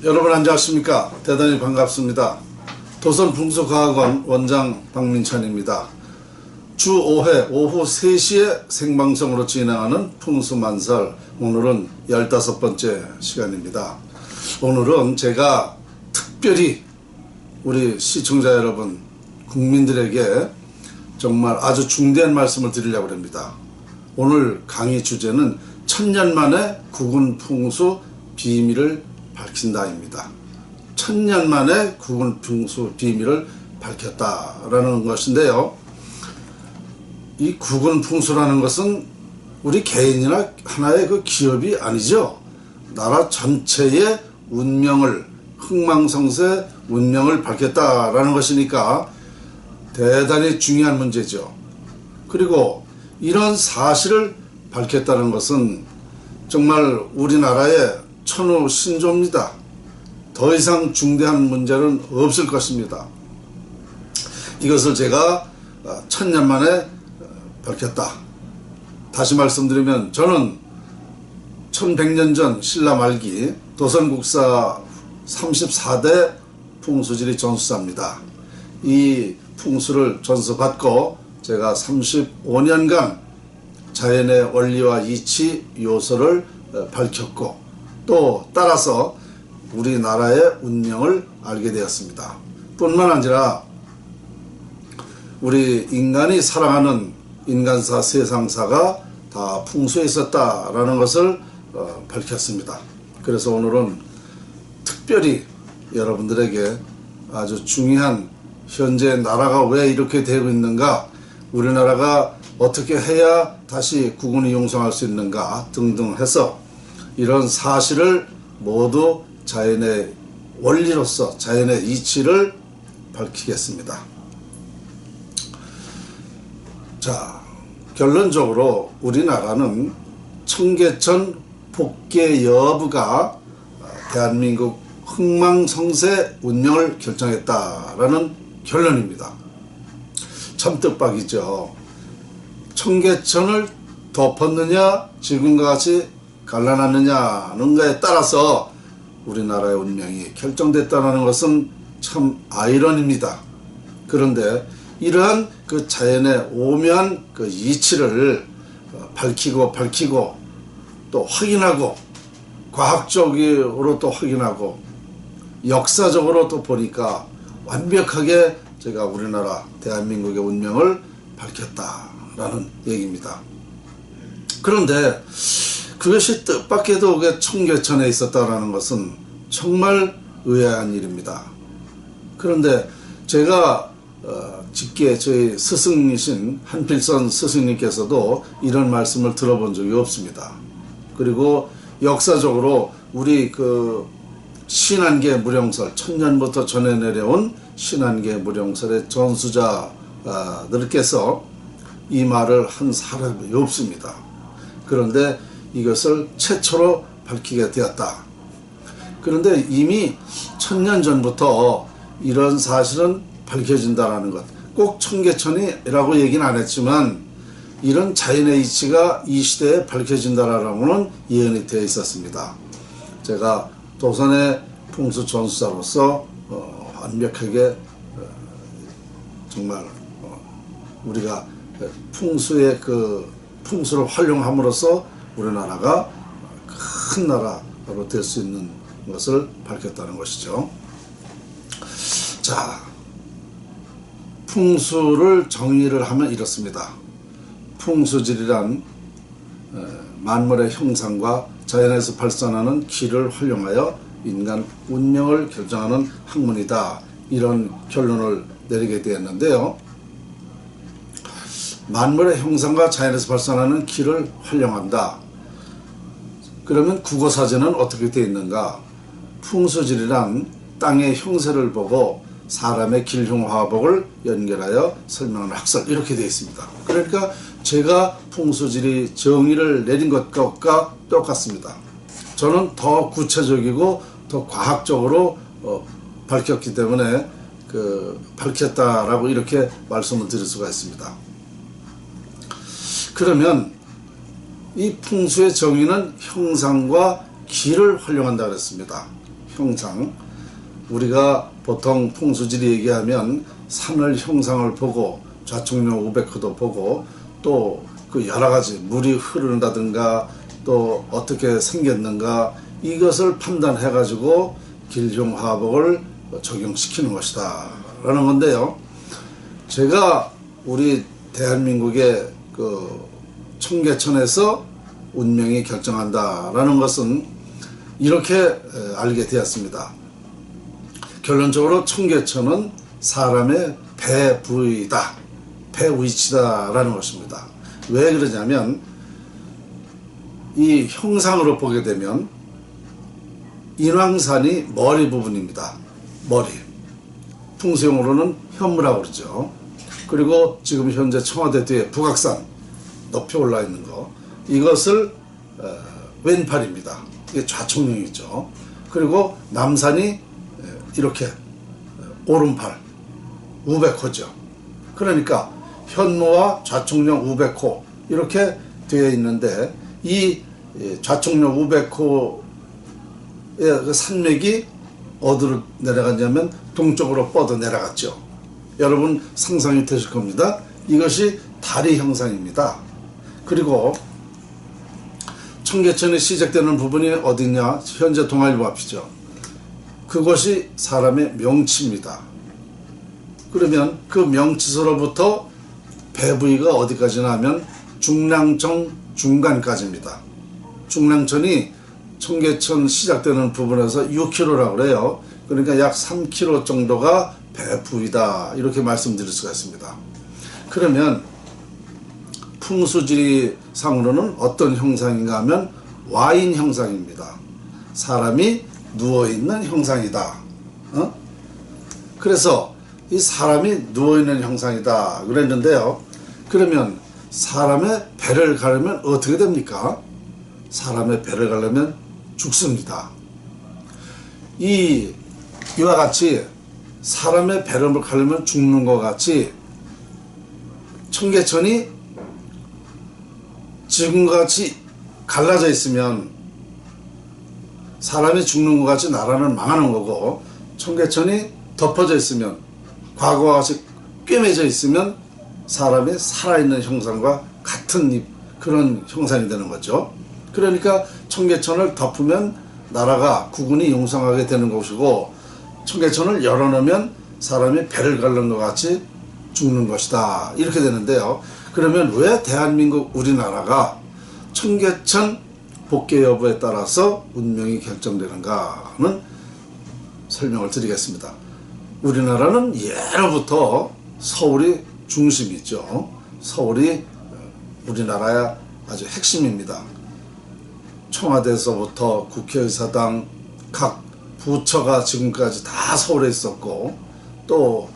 여러분 안녕하십니까. 대단히 반갑습니다. 도선풍수과학원 원장 박민찬입니다. 주 5회 오후 3시에 생방송으로 진행하는 풍수만설, 오늘은 15번째 시간입니다. 오늘은 제가 특별히 우리 시청자 여러분, 국민들에게 정말 아주 중대한 말씀을 드리려고 합니다. 오늘 강의 주제는 천년 만에 국은 풍수 비밀을 밝힌다입니다. 천년 만에 국은 풍수 비밀을 밝혔다라는 것인데요. 이 국은 풍수라는 것은 우리 개인이나 하나의 그 기업이 아니죠. 나라 전체의 운명을, 흥망성쇠 운명을 밝혔다라는 것이니까 대단히 중요한 문제죠. 그리고 이런 사실을 밝혔다는 것은 정말 우리나라의 천우 신조입니다. 더 이상 중대한 문제는 없을 것입니다. 이것을 제가 천년 만에 밝혔다. 다시 말씀드리면 저는 1100년 전 신라 말기 도선국사 34대 풍수지리 전수사입니다. 이 풍수를 전수받고 제가 35년간 자연의 원리와 이치 요소를 밝혔고 또 따라서 우리나라의 운명을 알게 되었습니다. 뿐만 아니라 우리 인간이 살아가는 인간사, 세상사가 다 풍수에 있었다라는 것을 밝혔습니다. 그래서 오늘은 특별히 여러분들에게 아주 중요한 현재 나라가 왜 이렇게 되고 있는가, 우리나라가 어떻게 해야 다시 국운이 용성할 수 있는가 등등 해서 이런 사실을 모두 자연의 원리로서 자연의 이치를 밝히겠습니다. 자, 결론적으로 우리나라는 청계천 복계 여부가 대한민국 흥망성쇠 운명을 결정했다라는 결론입니다. 참 뜻밖이죠. 청계천을 덮었느냐 지금과 같이 갈라놨느냐는가에 따라서 우리나라의 운명이 결정됐다는 것은 참 아이러니입니다. 그런데 이러한 그 자연의 오묘한 그 이치를 밝히고 또 확인하고 과학적으로 또 확인하고 역사적으로 또 보니까 완벽하게 제가 우리나라 대한민국의 운명을 밝혔다라는 얘기입니다. 그런데 그것이 뜻밖에도 청계천에 있었다라는 것은 정말 의아한 일입니다. 그런데 제가 직계 저희 스승이신 한필선 스승님께서도 이런 말씀을 들어본 적이 없습니다. 그리고 역사적으로 우리 그 신안계 무령설, 천년부터 전해 내려온 신안계 무령설의 전수자들께서 이 말을 한 사람이 없습니다. 그런데 이것을 최초로 밝히게 되었다. 그런데 이미 천년 전부터 이런 사실은 밝혀진다는 것, 꼭 청계천이라고 얘기는 안 했지만 이런 자연의 이치가 이 시대에 밝혀진다라고는 예언이 되어 있었습니다. 제가 도선의 풍수 전수자로서 완벽하게 정말 우리가 풍수의 그 풍수를 활용함으로써 우리나라가 큰 나라로 될 수 있는 것을 밝혔다는 것이죠. 자, 풍수를 정의를 하면 이렇습니다. 풍수질이란 만물의 형상과 자연에서 발산하는 기를 활용하여 인간 운명을 결정하는 학문이다. 이런 결론을 내리게 되었는데요. 만물의 형상과 자연에서 발산하는 기를 활용한다. 그러면 국어사전은 어떻게 되어 있는가? 풍수질이란 땅의 형세를 보고 사람의 길흉화복을 연결하여 설명하는 학설, 이렇게 되어 있습니다. 그러니까 제가 풍수질이 정의를 내린 것과 똑같습니다. 저는 더 구체적이고 더 과학적으로 밝혔기 때문에 밝혔다라고 이렇게 말씀을 드릴 수가 있습니다. 그러면 이 풍수의 정의는 형상과 기를 활용한다 그랬습니다. 형상, 우리가 보통 풍수지리 얘기하면 산을 형상을 보고 좌측면 우백호도 보고 또 그 여러 가지 물이 흐른다든가 또 어떻게 생겼는가 이것을 판단해 가지고 길흉화복을 적용시키는 것이다 라는 건데요. 제가 우리 대한민국의 그 청계천에서 운명이 결정한다 라는 것은 이렇게 알게 되었습니다. 결론적으로 청계천은 사람의 배 부위다, 배 위치다 라는 것입니다. 왜 그러냐면 이 형상으로 보게 되면 인왕산이 머리 부분입니다. 머리. 풍수용어로는 현무라고 그러죠. 그리고 지금 현재 청와대 뒤에 북악산 높이 올라 있는 거, 이것을 왼팔입니다. 이게 좌청룡이죠. 그리고 남산이 이렇게 오른팔 우백호죠. 그러니까 현무와 좌청룡 우백호 이렇게 되어 있는데 이 좌청룡 우백호의 그 산맥이 어디로 내려갔냐면 동쪽으로 뻗어 내려갔죠. 여러분 상상이 되실 겁니다. 이것이 다리 형상입니다. 그리고 청계천이 시작되는 부분이 어디냐? 현재 동아일보 앞이죠. 그것이 사람의 명치입니다. 그러면 그 명치서로부터 배 부위가 어디까지나 하면 중랑천 중간까지입니다. 중랑천이 청계천 시작되는 부분에서 6km라고 그래요. 그러니까 약 3km 정도가 배 부위다 이렇게 말씀드릴 수가 있습니다. 그러면 풍수지리상으로는 어떤 형상인가 하면 와인 형상입니다. 사람이 누워있는 형상이다. 그래서 이 사람이 누워있는 형상이다 그랬는데요. 그러면 사람의 배를 가르면 어떻게 됩니까? 사람의 배를 가르면 죽습니다. 이와 같이 사람의 배를 가르면 죽는 것 같이 청계천이 지금과 같이 갈라져 있으면 사람이 죽는 것 같이 나라는 망하는 거고, 청계천이 덮어져 있으면 과거와 같이 꿰매져 있으면 사람이 살아있는 형상과 같은 그런 형상이 되는 거죠. 그러니까 청계천을 덮으면 나라가 국군이 용성하게 되는 것이고, 청계천을 열어놓으면 사람이 배를 가르는 것 같이 죽는 것이다 이렇게 되는데요. 그러면 왜 대한민국 우리나라가 청계천 복개 여부에 따라서 운명이 결정되는가는 설명을 드리겠습니다. 우리나라는 예로부터 서울이 중심이죠. 서울이 우리나라의 아주 핵심입니다. 청와대에서부터 국회의사당 각 부처가 지금까지 다 서울에 있었고, 또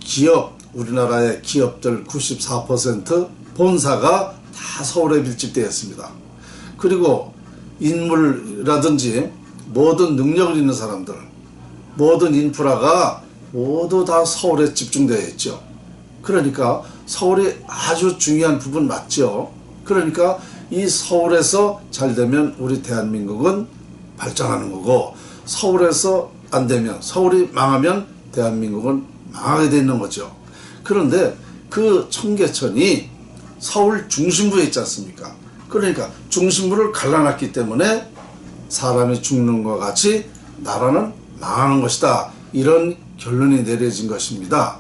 기업, 우리나라의 기업들 94% 본사가 다 서울에 밀집되어 있습니다. 그리고 인물이라든지 모든 능력을 있는 사람들, 모든 인프라가 모두 다 서울에 집중되어 있죠. 그러니까 서울이 아주 중요한 부분 맞죠. 그러니까 이 서울에서 잘 되면 우리 대한민국은 발전하는 거고, 서울에서 안 되면, 서울이 망하면 대한민국은 망하게 되어 있는 거죠. 그런데 그 청계천이 서울 중심부에 있지 않습니까? 그러니까 중심부를 갈라놨기 때문에 사람이 죽는 것 같이 나라는 망하는 것이다, 이런 결론이 내려진 것입니다.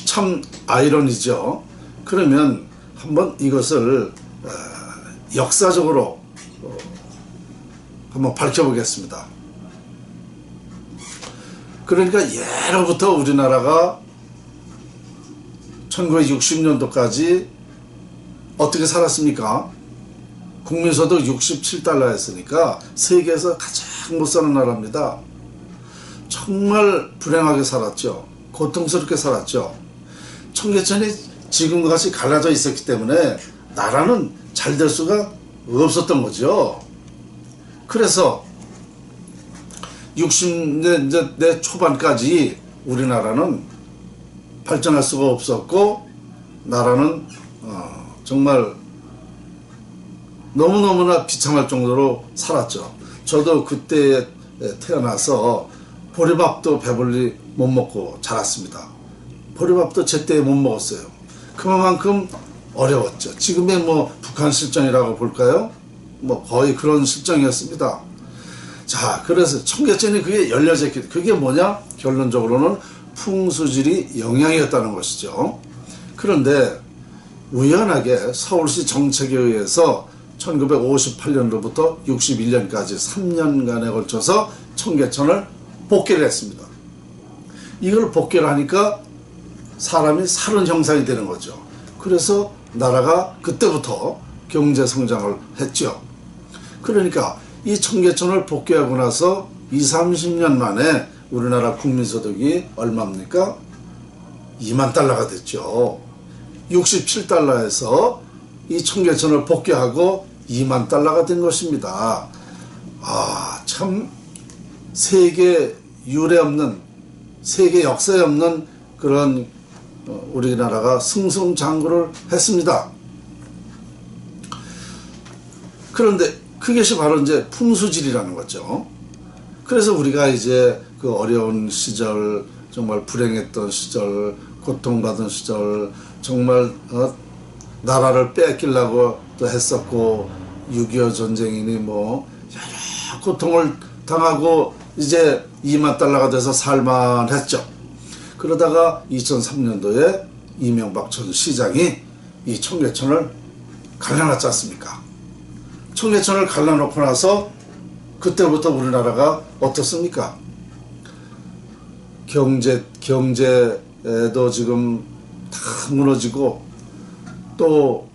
참 아이러니죠. 그러면 한번 이것을 역사적으로 한번 밝혀보겠습니다. 그러니까 예로부터 우리나라가 1960년도까지 어떻게 살았습니까? 국민소득 67달러였으니까 세계에서 가장 못 사는 나라입니다. 정말 불행하게 살았죠. 고통스럽게 살았죠. 청계천이 지금과 같이 갈라져 있었기 때문에 나라는 잘 될 수가 없었던 거죠. 그래서 60년대 초반까지 우리나라는 발전할 수가 없었고, 나라는 정말 너무너무나 비참할 정도로 살았죠. 저도 그때 태어나서 보리밥도 배불리 못 먹고 자랐습니다. 보리밥도 제때 못 먹었어요. 그만큼 어려웠죠. 지금의 뭐 북한 실정이라고 볼까요? 뭐 거의 그런 실정이었습니다. 자, 그래서 청계천이 그게 열려졌기, 그게 뭐냐? 결론적으로는 풍수지리 영향이었다는 것이죠. 그런데 우연하게 서울시 정책에 의해서 1958년도부터 61년까지 3년간에 걸쳐서 청계천을 복개를 했습니다. 이걸 복개를 하니까 사람이 사는 형상이 되는 거죠. 그래서 나라가 그때부터 경제 성장을 했죠. 그러니까 이 청계천을 복개하고 나서 20-30년 만에 우리나라 국민소득이 얼마입니까? 2만 달러가 됐죠. 67달러에서 이 청계천을 복개하고 2만 달러가 된 것입니다. 아, 참 세계 유례 없는, 세계 역사에 없는 그런 우리나라가 승승장구를 했습니다. 그런데 그것이 바로 이제 풍수지리라는 거죠. 그래서 우리가 이제 그 어려운 시절, 정말 불행했던 시절, 고통받은 시절, 정말 나라를 뺏기려고 또 했었고, 6.25 전쟁이니 뭐 여러 고통을 당하고 이제 2만 달러가 돼서 살만했죠. 그러다가 2003년도에 이명박 전 시장이 이 청계천을 갈라놨지 않습니까? 청계천을 갈라놓고 나서 그때부터 우리나라가 어떻습니까? 경제에도 지금 다 무너지고, 또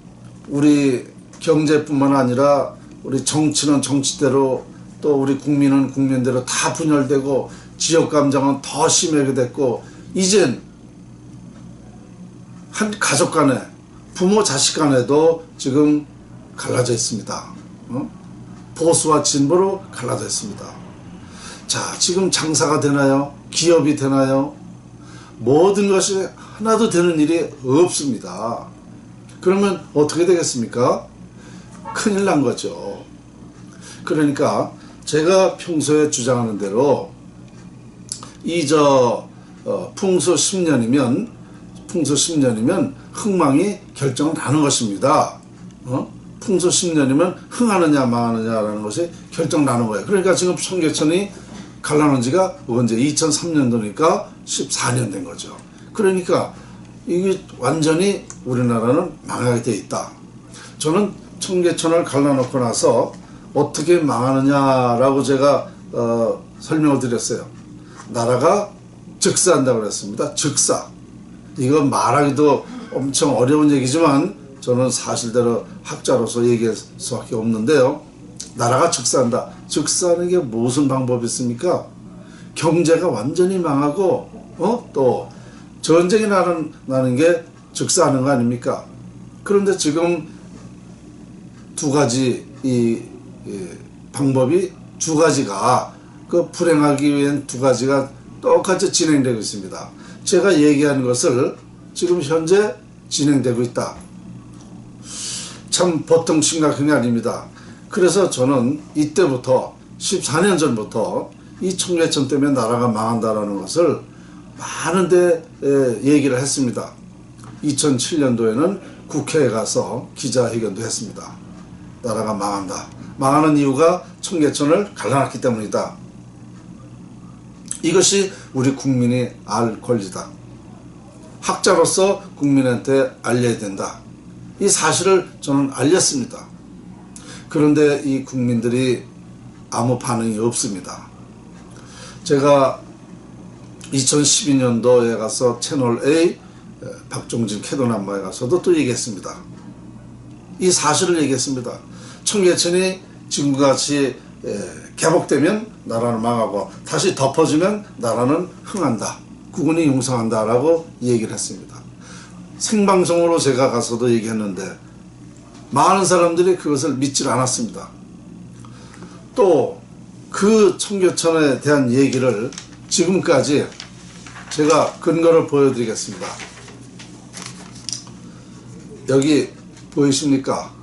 우리 경제뿐만 아니라 우리 정치는 정치대로, 또 우리 국민은 국민대로 다 분열되고, 지역 감정은 더 심하게 됐고, 이젠 한 가족 간에, 부모 자식 간에도 지금 갈라져 있습니다. 보수와 진보로 갈라져 있습니다. 자, 지금 장사가 되나요? 기업이 되나요? 모든 것이 하나도 되는 일이 없습니다. 그러면 어떻게 되겠습니까? 큰일 난 거죠. 그러니까 제가 평소에 주장하는 대로 풍수 10년이면 흥망이 결정을 나는 것입니다. 풍수 10년이면 흥하느냐 망하느냐라는 것이 결정 나는 거예요. 그러니까 지금 청계천이 갈라놓은 지가 언제 2003년도니까 14년 된 거죠. 그러니까 이게 완전히 우리나라는 망하게 돼 있다. 저는 청계천을 갈라놓고 나서 어떻게 망하느냐라고 제가 설명을 드렸어요. 나라가 즉사한다고 그랬습니다. 즉사. 이건 말하기도 엄청 어려운 얘기지만 저는 사실대로 학자로서 얘기할 수밖에 없는데요. 나라가 즉사한다. 즉사하는 게 무슨 방법이 있습니까? 경제가 완전히 망하고 또 전쟁이 나는 게 즉사하는 거 아닙니까? 그런데 지금 두 가지 방법이 두 가지가 그 불행하기 위한 두 가지가 똑같이 진행되고 있습니다. 제가 얘기하는 것을 지금 현재 진행되고 있다. 참 보통 심각한 게 아닙니다. 그래서 저는 이때부터 14년 전부터 이 청계천 때문에 나라가 망한다라는 것을 많은 데 얘기를 했습니다. 2007년도에는 국회에 가서 기자회견도 했습니다. 나라가 망한다. 망하는 이유가 청계천을 갈라놨기 때문이다. 이것이 우리 국민이 알 권리다. 학자로서 국민한테 알려야 된다. 이 사실을 저는 알렸습니다. 그런데 이 국민들이 아무 반응이 없습니다. 제가 2012년도에 가서 채널A 박종진 캐도남마에 가서도 또 얘기했습니다. 이 사실을 얘기했습니다. 청계천이 지금같이 개복되면 나라는 망하고 다시 덮어지면 나라는 흥한다. 국군이 용성한다라고 얘기를 했습니다. 생방송으로 제가 가서도 얘기했는데 많은 사람들이 그것을 믿질 않았습니다. 또 그 청계천에 대한 얘기를 지금까지 제가 근거를 보여드리겠습니다. 여기 보이십니까?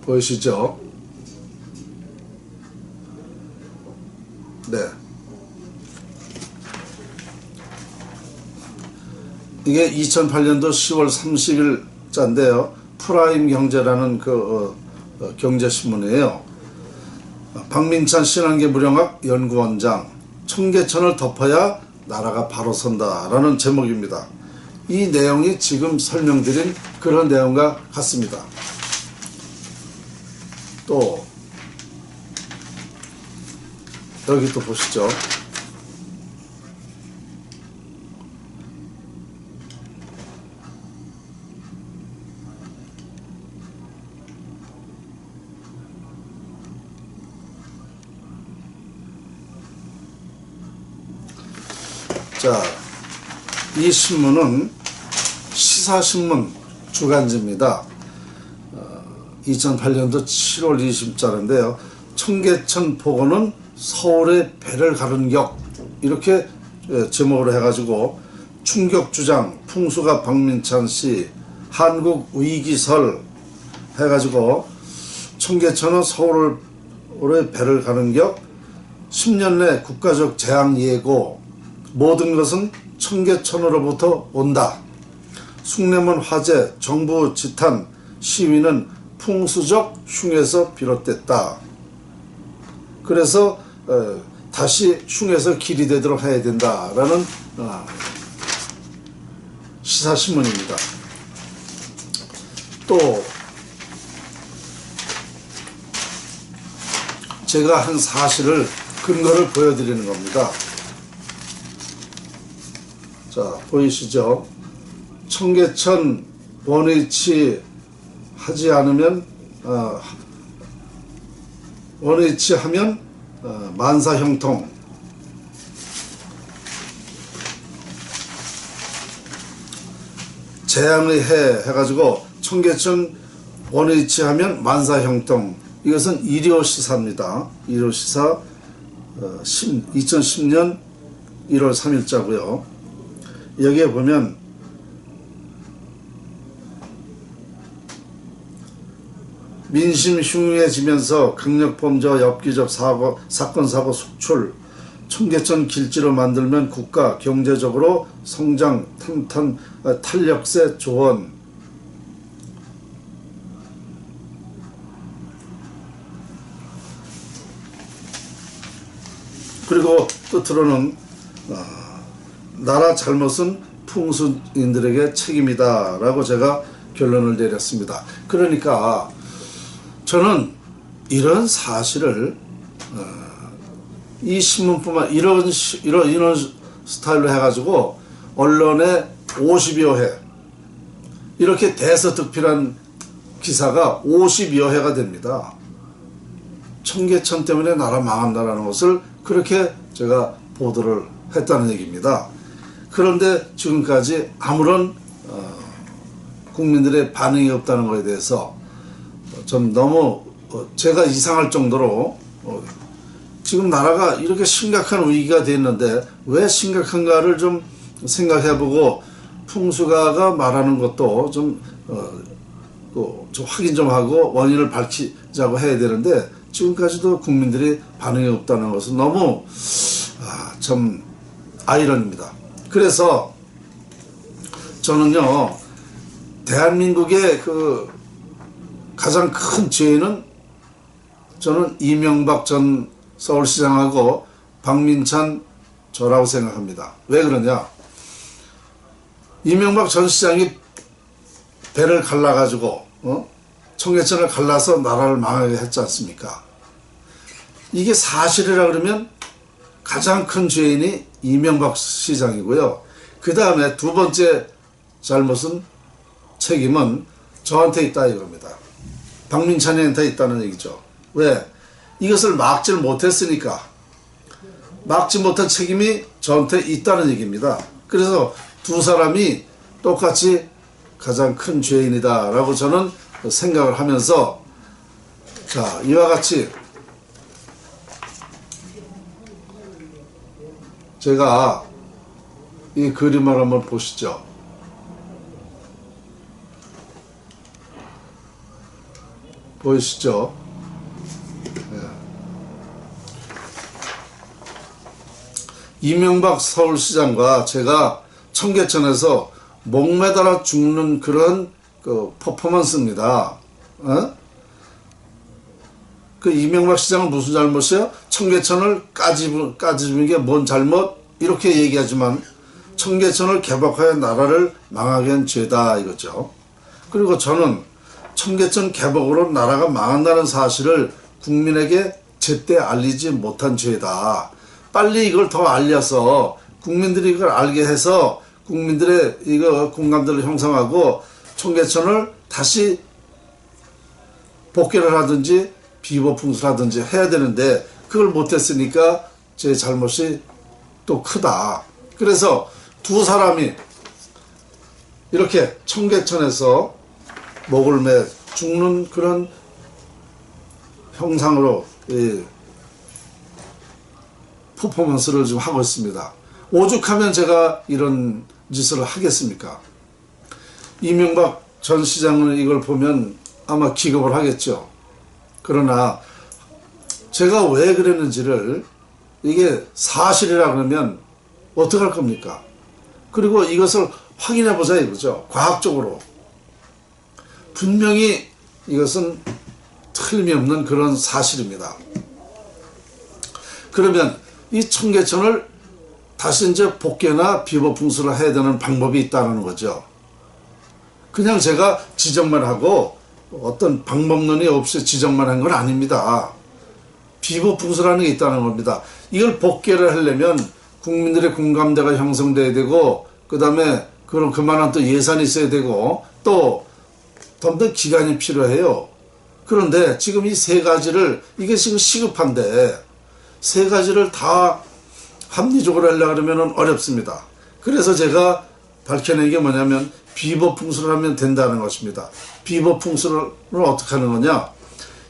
보이시죠? 네. 이게 2008년도 10월 30일자인데요. 프라임 경제라는 경제신문이에요. 박민찬 신한계 무령학 연구원장, 청계천을 덮어야 나라가 바로 선다라는 제목입니다. 이 내용이 지금 설명드린 그런 내용과 같습니다. 또 여기 또 보시죠. 자, 이 신문은 시사신문 주간지입니다. 2008년도 7월 20일자인데요. 청계천 복원은 서울의 배를 가른 격, 이렇게 제목으로 해가지고 충격주장 풍수가 박민찬 씨 한국 위기설 해가지고 청계천은 서울의 배를 가른 격 10년 내 국가적 재앙 예고, 모든 것은 청계천으로부터 온다. 숭례문 화재, 정부 지탄, 시위는 풍수적 흉에서 비롯됐다. 그래서 다시 흉에서 길이 되도록 해야 된다라는 시사신문입니다. 또 제가 한 사실을 근거를 보여드리는 겁니다. 자, 보이시죠? 청계천 원위치 하지 않으면 원위치 하면 만사형통, 재앙의 해 해가지고 청계천 원위치 하면 만사형통, 이것은 일요시사입니다. 일요시사 2010년 1월 3일자고요. 여기에 보면 민심 흉흉해지면서 강력범죄와 엽기적 사건 사고 속출, 청계천 길지로 만들면 국가 경제적으로 성장 탄력세 조언. 그리고 끝으로는 나라 잘못은 풍수인들에게 책임이다 라고 제가 결론을 내렸습니다. 그러니까 저는 이런 사실을 이 신문뿐만 이런 스타일로 해가지고 언론에 50여 회 이렇게 대서특필한 기사가 50여 회가 됩니다. 청계천 때문에 나라 망한다라는 것을 그렇게 제가 보도를 했다는 얘기입니다. 그런데 지금까지 아무런 국민들의 반응이 없다는 것에 대해서 좀 너무 제가 이상할 정도로 지금 나라가 이렇게 심각한 위기가 됐는데 왜 심각한가를 좀 생각해보고 풍수가가 말하는 것도 좀 확인 좀 하고 원인을 밝히자고 해야 되는데 지금까지도 국민들이 반응이 없다는 것은 너무 참 아이러니입니다. 그래서 저는요, 대한민국의 가장 큰 죄는 저는 이명박 전 서울시장하고 박민찬 저라고 생각합니다. 왜 그러냐? 이명박 전 시장이 배를 갈라가지고 청계천을 갈라서 나라를 망하게 했지 않습니까? 이게 사실이라 그러면 가장 큰 죄인이 이명박 시장이고요. 그 다음에 두 번째 책임은 저한테 있다 이겁니다. 박민찬이한테 있다는 얘기죠. 왜? 이것을 막지를 못했으니까. 막지 못한 책임이 저한테 있다는 얘기입니다. 그래서 두 사람이 똑같이 가장 큰 죄인이다 라고 저는 생각을 하면서, 자, 이와 같이 제가 이 그림을 한번 보시죠. 보이시죠? 예. 이명박 서울시장과 제가 청계천에서 목매달아 죽는 그런 그 퍼포먼스입니다. 어? 그 이명박 시장은 무슨 잘못이에요? 청계천을 까집은 게 뭔 잘못? 이렇게 얘기하지만 청계천을 개박하여 나라를 망하게 한 죄다 이거죠. 그리고 저는 청계천 개박으로 나라가 망한다는 사실을 국민에게 제때 알리지 못한 죄다. 빨리 이걸 더 알려서 국민들이 이걸 알게 해서 국민들의 이거 공감대를 형성하고 청계천을 다시 복귀를 하든지 비보풍수를 하든지 해야 되는데 그걸 못했으니까 제 잘못이 또 크다. 그래서 두 사람이 이렇게 청계천에서 목을 매 죽는 그런 형상으로 퍼포먼스를 좀 하고 있습니다. 오죽하면 제가 이런 짓을 하겠습니까? 이명박 전 시장은 이걸 보면 아마 기겁을 하겠죠. 그러나 제가 왜 그랬는지를 이게 사실이라 그러면 어떡할 겁니까? 그리고 이것을 확인해 보자 이거죠. 과학적으로. 분명히 이것은 틀림이 없는 그런 사실입니다. 그러면 이 청계천을 다시 이제 복개나 비보풍수를 해야 되는 방법이 있다는 거죠. 그냥 제가 지적만 하고 어떤 방법론이 없이 지적만 한 건 아닙니다. 비보풍수라는 게 있다는 겁니다. 이걸 복개를 하려면 국민들의 공감대가 형성돼야 되고 그 다음에 그만한 또 예산이 있어야 되고 또 더 기간이 필요해요. 그런데 지금 이 세 가지를 이게 지금 시급한데 세 가지를 다 합리적으로 하려고 그러면 어렵습니다. 그래서 제가 밝혀낸 게 뭐냐면 비보풍수를 하면 된다는 것입니다. 비보풍수를 어떻게 하는 거냐?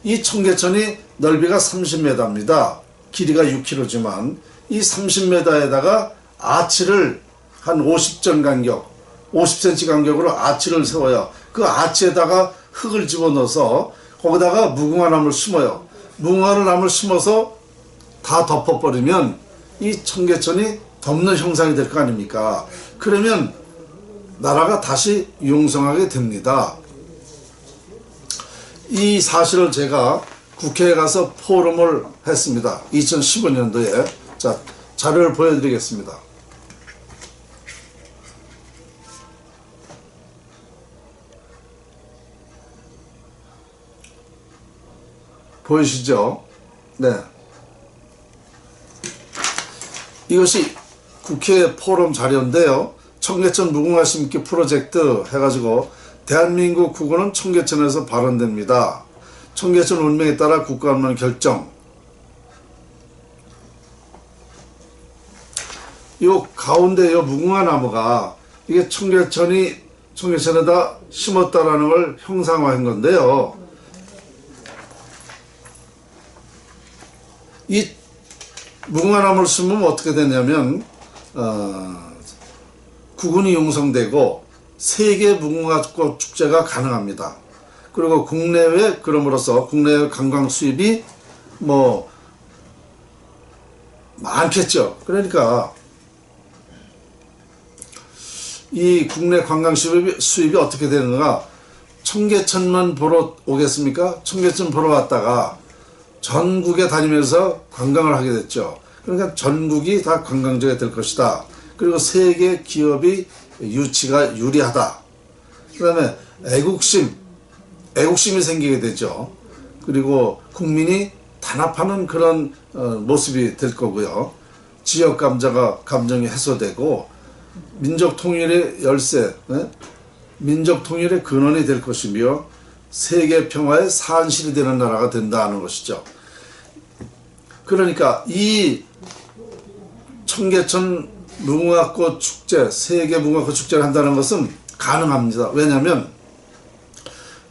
이 청계천이 넓이가 30m입니다. 길이가 6km지만 이 30m에다가 아치를 한 50전 간격, 50cm 간격으로 아치를 세워요. 그 아치에다가 흙을 집어넣어서 거기다가 무궁화나무를 심어요. 무궁화나무를 심어서 다 덮어버리면 이 청계천이 덮는 형상이 될 거 아닙니까? 그러면 나라가 다시 융성하게 됩니다. 이 사실을 제가 국회에 가서 포럼을 했습니다. 2015년도에. 자, 자료를 보여드리겠습니다. 보이시죠? 네. 이것이 국회 포럼 자료인데요. 청계천 무궁화 심기 프로젝트 해가지고 대한민국 국어는 청계천에서 발언됩니다. 청계천 운명에 따라 국가 운명 결정. 요 가운데 요 무궁화 나무가 이게 청계천에다 심었다라는 걸 형상화한 건데요. 이 무궁화나무를 심으면 어떻게 되냐면 국운이 형성되고 세계 무궁화꽃 축제가 가능합니다. 그리고 국내외 그럼으로써 국내외 관광 수입이 뭐 많겠죠. 그러니까 이 국내 관광 수입이 어떻게 되는가? 청계천만 보러 오겠습니까? 청계천 보러 왔다가 전국에 다니면서 관광을 하게 됐죠. 그러니까 전국이 다 관광지가 될 것이다. 그리고 세계 기업이 유치가 유리하다. 그 다음에 애국심이 생기게 되죠. 그리고 국민이 단합하는 그런 모습이 될 거고요. 지역 감정이 해소되고 민족 통일의 열쇠, 민족 통일의 근원이 될 것이며 세계 평화의 산실이 되는 나라가 된다는 것이죠. 그러니까 이 청계천 무궁화꽃 축제, 세계 무궁화꽃 축제를 한다는 것은 가능합니다. 왜냐하면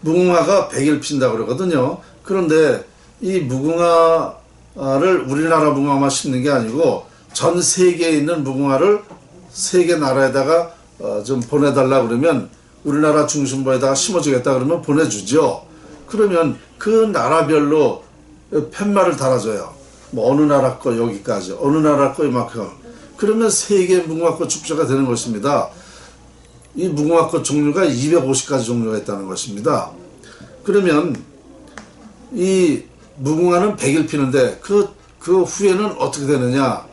무궁화가 100일 핀다고 그러거든요. 그런데 이 무궁화를 우리나라 무궁화만 심는 게 아니고 전 세계에 있는 무궁화를 세계 나라에다가 좀 보내달라 그러면 우리나라 중심부에다가 심어주겠다 그러면 보내주죠. 그러면 그 나라별로 팻말을 달아줘요. 뭐 어느 나라 거 여기까지, 어느 나라 거 이만큼. 그러면 세계 무궁화꽃 축제가 되는 것입니다. 이 무궁화꽃 종류가 250가지 종류가 있다는 것입니다. 그러면 이 무궁화는 100일 피는데 그 후에는 어떻게 되느냐.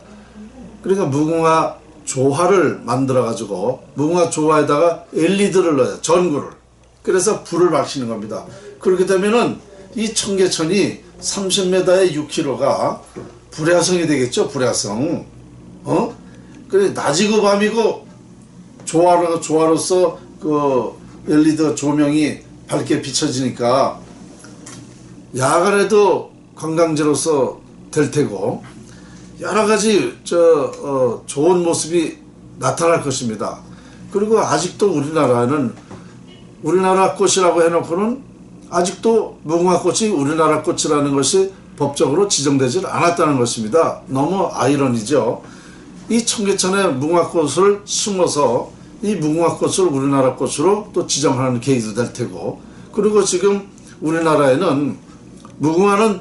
그러니까 무궁화 조화를 만들어 가지고 무궁화 조화에다가 엘리드를 넣어요. 전구를. 그래서 불을 밝히는 겁니다. 그렇게 되면은 이 청계천이 30m에 6km가 불야성이 되겠죠. 불야성. 그래 낮이고 밤이고 조화로서 그 엘리드 조명이 밝게 비춰지니까 야간에도 관광지로서 될 테고 여러 가지 좋은 모습이 나타날 것입니다. 그리고 아직도 우리나라는 우리나라 꽃이라고 해놓고는 아직도 무궁화꽃이 우리나라 꽃이라는 것이 법적으로 지정되지 않았다는 것입니다. 너무 아이러니죠. 이 청계천에 무궁화꽃을 심어서 이 무궁화꽃을 우리나라 꽃으로 또 지정하는 계기도 될 테고, 그리고 지금 우리나라에는 무궁화는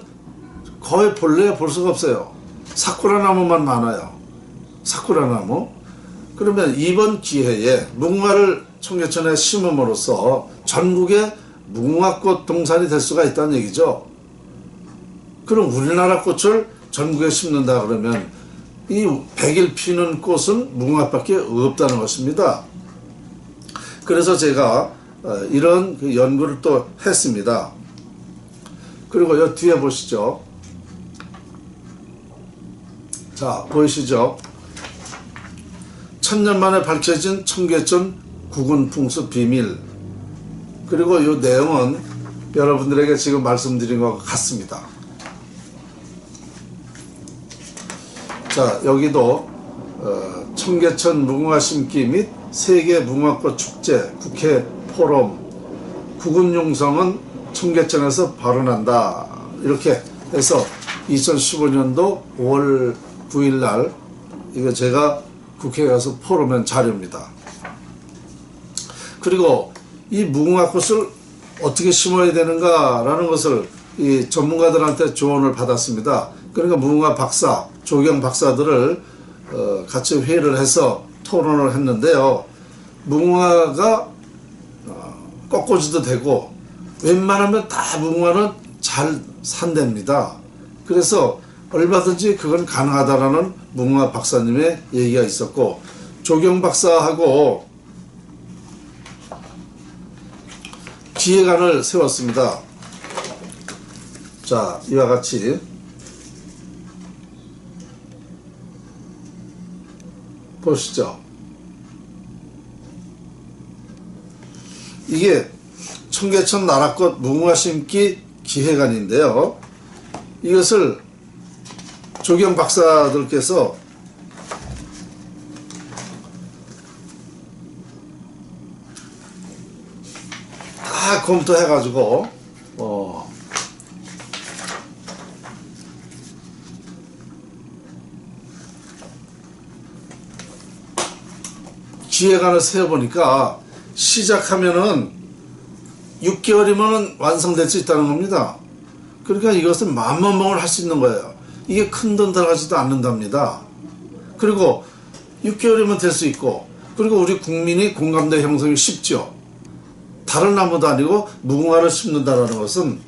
거의 본래 볼 수가 없어요. 사쿠라 나무만 많아요. 사쿠라 나무. 그러면 이번 기회에 무궁화를 청계천에 심음으로써 전국에 무궁화꽃 동산이 될 수가 있다는 얘기죠. 그럼 우리나라 꽃을 전국에 심는다 그러면 이 100일 피는 꽃은 무궁화밖에 없다는 것입니다. 그래서 제가 이런 그 연구를 또 했습니다. 그리고 여 뒤에 보시죠. 자, 보이시죠? 천년 만에 밝혀진 청계천 구군풍수 비밀. 그리고 이 내용은 여러분들에게 지금 말씀드린 것 같습니다. 자, 여기도 청계천 무궁화 심기 및 세계 무궁화꽃 축제 국회 포럼 구군용성은 청계천에서 발언한다. 이렇게 해서 2015년도 5월 9일 날 이거 제가 국회에 가서 포럼한 자료입니다. 그리고 이 무궁화꽃을 어떻게 심어야 되는가라는 것을 이 전문가들한테 조언을 받았습니다. 그러니까 무궁화 박사, 조경 박사들을 같이 회의를 해서 토론을 했는데요. 무궁화가 꺾어지도 되고 웬만하면 다 무궁화는 잘 산답니다. 그래서 얼마든지 그건 가능하다라는 무궁화 박사님의 얘기가 있었고, 조경 박사하고 기획안을 세웠습니다. 자, 이와 같이 보시죠. 이게 청계천 나라꽃 무궁화 심기 기획안인데요. 이것을 조경 박사들께서 다 검토해가지고 기획안을 세워보니까 시작하면은 6개월이면 완성될 수 있다는 겁니다. 그러니까 이것은 만만봉을 할 수 있는 거예요. 이게 큰 돈 들어가지도 않는답니다. 그리고 6개월이면 될 수 있고, 그리고 우리 국민이 공감대 형성이 쉽죠. 다른 나무도 아니고 무궁화를 심는다는 것은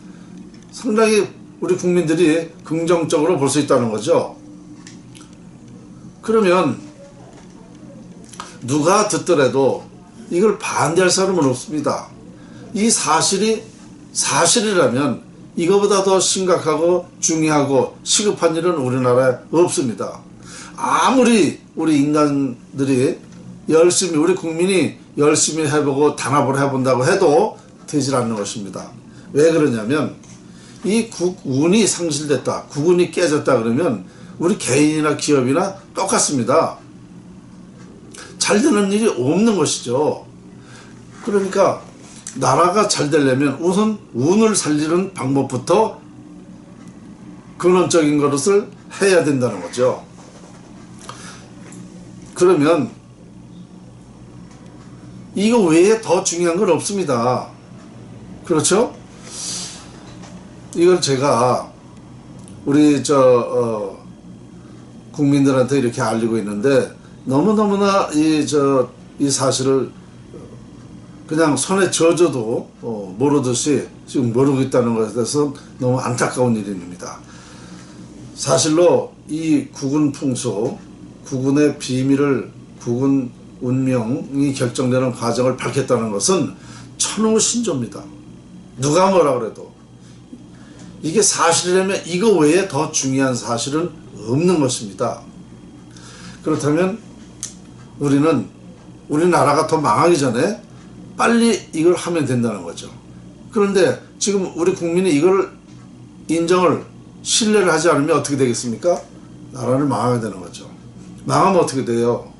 상당히 우리 국민들이 긍정적으로 볼 수 있다는 거죠. 그러면 누가 듣더라도 이걸 반대할 사람은 없습니다. 이 사실이 사실이라면 이거보다 더 심각하고 중요하고 시급한 일은 우리나라에 없습니다. 아무리 우리 인간들이 열심히, 우리 국민이 열심히 해보고 단합을 해본다고 해도 되질 않는 것입니다. 왜 그러냐면 이 국운이 상실됐다, 국운이 깨졌다 그러면 우리 개인이나 기업이나 똑같습니다. 잘 되는 일이 없는 것이죠. 그러니까 나라가 잘 되려면 우선 운을 살리는 방법부터 근원적인 것을 해야 된다는 거죠. 그러면 이거 외에 더 중요한 건 없습니다. 그렇죠? 이걸 제가 우리 국민들한테 이렇게 알리고 있는데 너무너무나 이 사실을 그냥 손에 젖어도 모르듯이 지금 모르고 있다는 것에 대해서 너무 안타까운 일입니다. 사실로 이 국군 풍소, 국군의 비밀을, 국군 운명이 결정되는 과정을 밝혔다는 것은 천우신조입니다. 누가 뭐라 그래도 이게 사실이라면 이거 외에 더 중요한 사실은 없는 것입니다. 그렇다면 우리나라가 더 망하기 전에 빨리 이걸 하면 된다는 거죠. 그런데 지금 우리 국민이 이걸 인정을, 신뢰를 하지 않으면 어떻게 되겠습니까? 나라는 망하게 되는 거죠. 망하면 어떻게 돼요?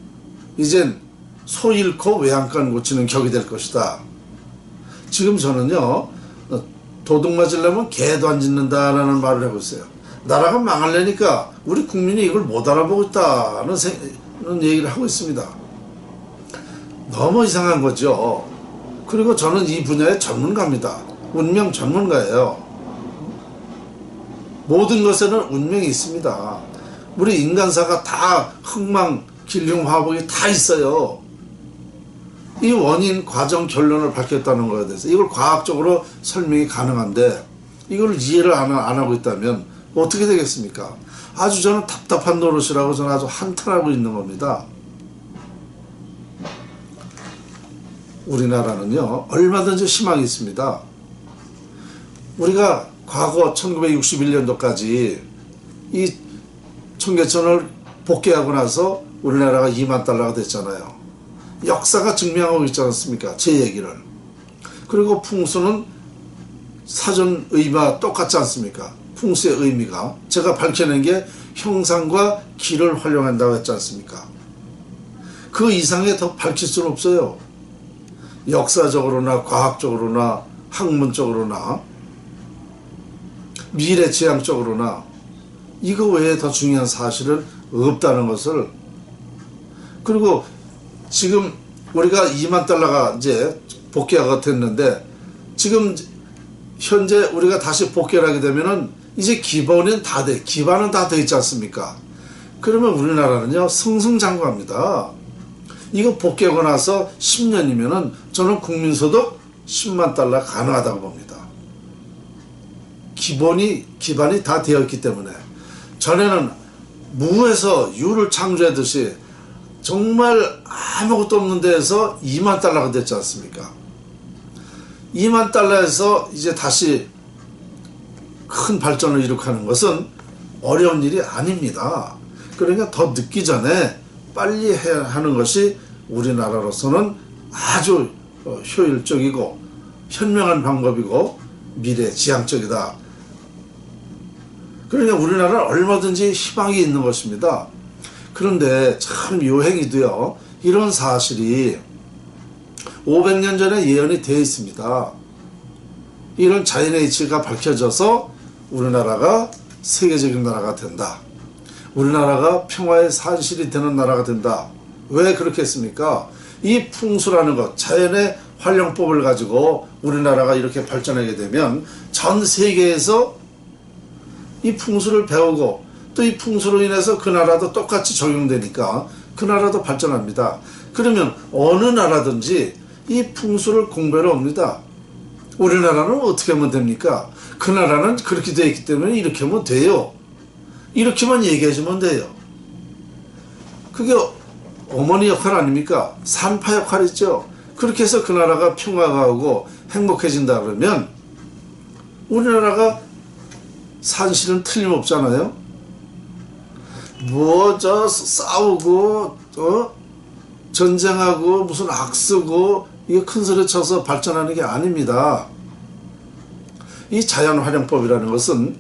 이젠 소 잃고 외양간 고치는 격이 될 것이다. 지금 저는요, 도둑 맞으려면 개도 안 짖는다라는 말을 하고 있어요. 나라가 망하려니까 우리 국민이 이걸 못 알아보고 있다는 얘기를 하고 있습니다. 너무 이상한 거죠. 그리고 저는 이 분야의 전문가입니다. 운명 전문가예요. 모든 것에는 운명이 있습니다. 우리 인간사가 다 흑망, 길흉, 화복이 다 있어요. 이 원인, 과정, 결론을 밝혔다는 거에 대해서 이걸 과학적으로 설명이 가능한데 이걸 이해를 안 하고 있다면 어떻게 되겠습니까? 아주 저는 답답한 노릇이라고 저는 아주 한탄하고 있는 겁니다. 우리나라는요, 얼마든지 희망이 있습니다. 우리가 과거 1961년도까지 이 청계천을 복귀하고 나서 우리나라가 2만 달러가 됐잖아요. 역사가 증명하고 있지 않습니까? 제 얘기를. 그리고 풍수는 사전 의미와 똑같지 않습니까? 풍수의 의미가 제가 밝혀낸 게 형상과 기를 활용한다고 했지 않습니까? 그 이상에 더 밝힐 수는 없어요. 역사적으로나 과학적으로나 학문적으로나 미래지향적으로나 이거 외에 더 중요한 사실은 없다는 것을. 그리고 지금 우리가 2만 달러가 이제 복귀가 됐는데 지금 현재 우리가 다시 복귀를 하게 되면은 이제 기반은 다 돼 있지 않습니까? 그러면 우리나라는요, 승승장구합니다. 이거 복귀하고 나서 10년이면은 저는 국민소득 10만 달러 가능하다고 봅니다. 기반이 다 되어 있기 때문에. 전에는 무에서 유를 창조하듯이 정말 아무것도 없는 데에서 2만 달러가 됐지 않습니까? 2만 달러에서 이제 다시 큰 발전을 이룩하는 것은 어려운 일이 아닙니다. 그러니까 더 늦기 전에 빨리 해야 하는 것이 우리나라로서는 아주 효율적이고 현명한 방법이고 미래지향적이다. 그러니까 우리나라는 얼마든지 희망이 있는 것입니다. 그런데 참 요행이도요, 이런 사실이 500년 전에 예언이 되어 있습니다. 이런 자연의 이치가 밝혀져서 우리나라가 세계적인 나라가 된다. 우리나라가 평화의 산실이 되는 나라가 된다. 왜 그렇게 했습니까? 이 풍수라는 것, 자연의 활용법을 가지고 우리나라가 이렇게 발전하게 되면 전 세계에서 이 풍수를 배우고 또 이 풍수로 인해서 그 나라도 똑같이 적용되니까 그 나라도 발전합니다. 그러면 어느 나라든지 이 풍수를 공부하러 옵니다. 우리나라는 어떻게 하면 됩니까? 그 나라는 그렇게 되어 있기 때문에 이렇게 하면 돼요. 이렇게만 얘기해주면 돼요. 그게 어머니 역할 아닙니까? 산파 역할이죠. 그렇게 해서 그 나라가 평화가 오고 행복해진다 그러면 우리나라가 산실은 틀림없잖아요. 싸우고 전쟁하고 무슨 악쓰고 이게 큰 소리 쳐서 발전하는 게 아닙니다. 이 자연활용법이라는 것은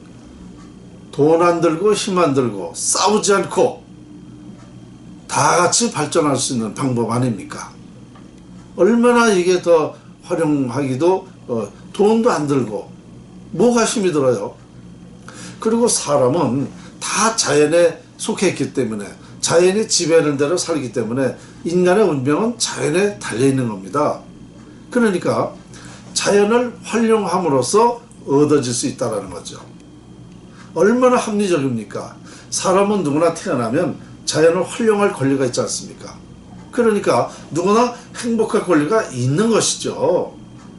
돈 안 들고 힘 안 들고 싸우지 않고 다 같이 발전할 수 있는 방법 아닙니까? 얼마나 이게 더 활용하기도 돈도 안 들고 뭐가 힘이 들어요? 그리고 사람은 다 자연에 속해 있기 때문에 자연이 지배하는 대로 살기 때문에 인간의 운명은 자연에 달려있는 겁니다. 그러니까 자연을 활용함으로써 얻어질 수 있다는 거죠. 얼마나 합리적입니까? 사람은 누구나 태어나면 자연을 활용할 권리가 있지 않습니까? 그러니까 누구나 행복할 권리가 있는 것이죠.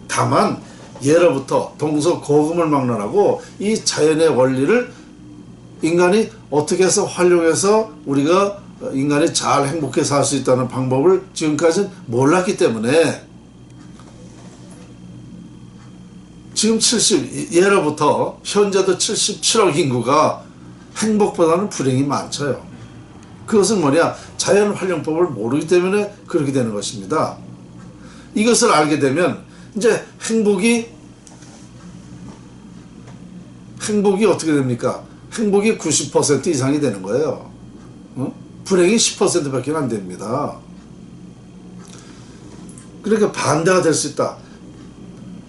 다만 예로부터 동서고금을 막론하고 이 자연의 원리를 인간이 어떻게 해서 활용해서 우리가 인간이 잘 행복하게 살 수 있다는 방법을 지금까지는 몰랐기 때문에 지금 예로부터 현재도 77억 인구가 행복보다는 불행이 많죠. 그것은 뭐냐? 자연 활용법을 모르기 때문에 그렇게 되는 것입니다. 이것을 알게 되면 이제 행복이 어떻게 됩니까? 행복이 90% 이상이 되는 거예요. 불행이 10%밖에 안 됩니다. 그러니까 반대가 될 수 있다.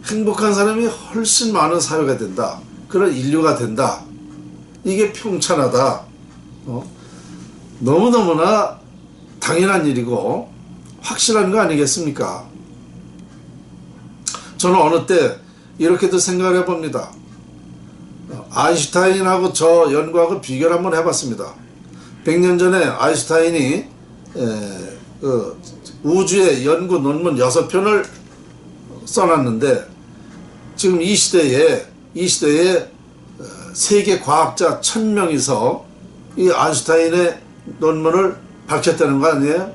행복한 사람이 훨씬 많은 사회가 된다. 그런 인류가 된다. 이게 평탄하다. 너무너무나 당연한 일이고 확실한 거 아니겠습니까? 저는 어느 때 이렇게도 생각을 해봅니다. 아인슈타인하고 저 연구하고 비교를 한번 해봤습니다. 100년 전에 아인슈타인이 우주의 연구 논문 6편을 써놨는데 지금 이 시대에 세계 과학자 1000명이서 이 아인슈타인의 논문을 밝혔다는 거 아니에요?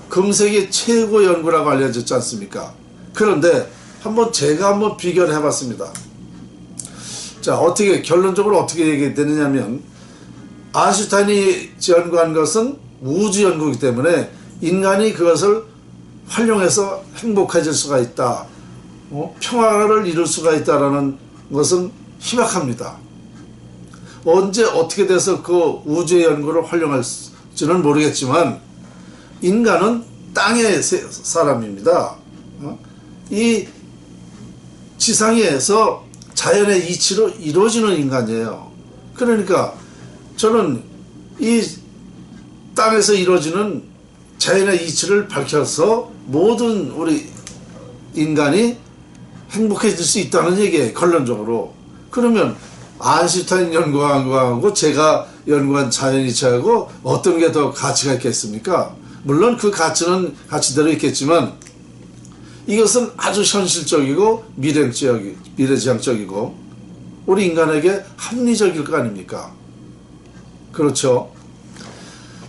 금세기 최고 연구라고 알려졌지 않습니까? 그런데 제가 한번 비교를 해봤습니다. 자, 결론적으로 어떻게 얘기되느냐면, 아인슈타인이 연구한 것은 우주 연구이기 때문에 인간이 그것을 활용해서 행복해질 수가 있다. 평화를 이룰 수가 있다라는 것은 희박합니다. 언제 어떻게 돼서 그 우주의 연구를 활용할지는 모르겠지만 인간은 땅의 사람입니다. 이 지상에서 자연의 이치로 이루어지는 인간이에요. 그러니까 저는 이 땅에서 이루어지는 자연의 이치를 밝혀서 모든 우리 인간이 행복해질 수 있다는 얘기예요. 결론적으로. 그러면 아인슈타인 연구한 거하고 제가 연구한 자연이치하고 어떤 게 더 가치가 있겠습니까? 물론 그 가치는 가치대로 있겠지만 이것은 아주 현실적이고 미래지향적이고 우리 인간에게 합리적일 거 아닙니까? 그렇죠.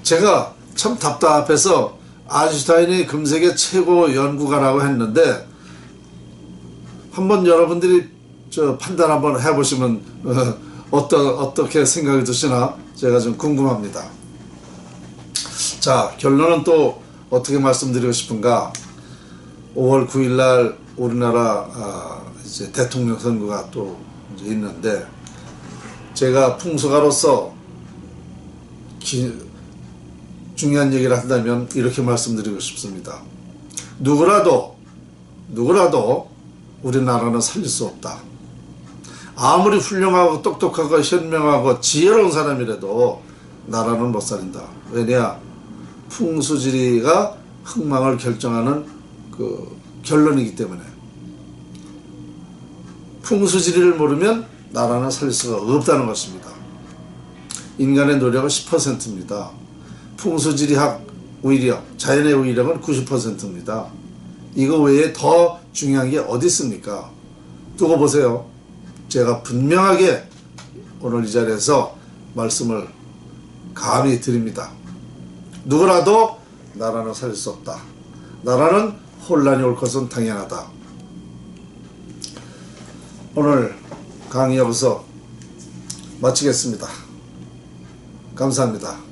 제가 참 답답해서 아인슈타인이 금세계 최고 연구가라고 했는데 한번 여러분들이 판단 한번 해보시면 어떻게 생각이 드시나 제가 좀 궁금합니다. 자, 결론은 또 어떻게 말씀드리고 싶은가? 5월 9일 날 우리나라 이제 대통령 선거가 또 이제 있는데 제가 풍수가로서 중요한 얘기를 한다면 이렇게 말씀드리고 싶습니다. 누구라도 우리나라는 살릴 수 없다. 아무리 훌륭하고 똑똑하고 현명하고 지혜로운 사람이라도 나라는 못 살린다. 왜냐? 풍수지리가 흥망을 결정하는 그 결론이기 때문에 풍수지리를 모르면 나라는 살릴 수가 없다는 것입니다. 인간의 노력은 10%입니다. 풍수지리학 위력, 자연의 위력은 90%입니다. 이거 외에 더 중요한 게 어디 있습니까? 두고 보세요. 제가 분명하게 오늘 이 자리에서 말씀을 감히 드립니다. 누구라도 나라는 살릴 수 없다. 나라는 혼란이 올 것은 당연하다. 오늘 강의 여기서 마치겠습니다. 감사합니다.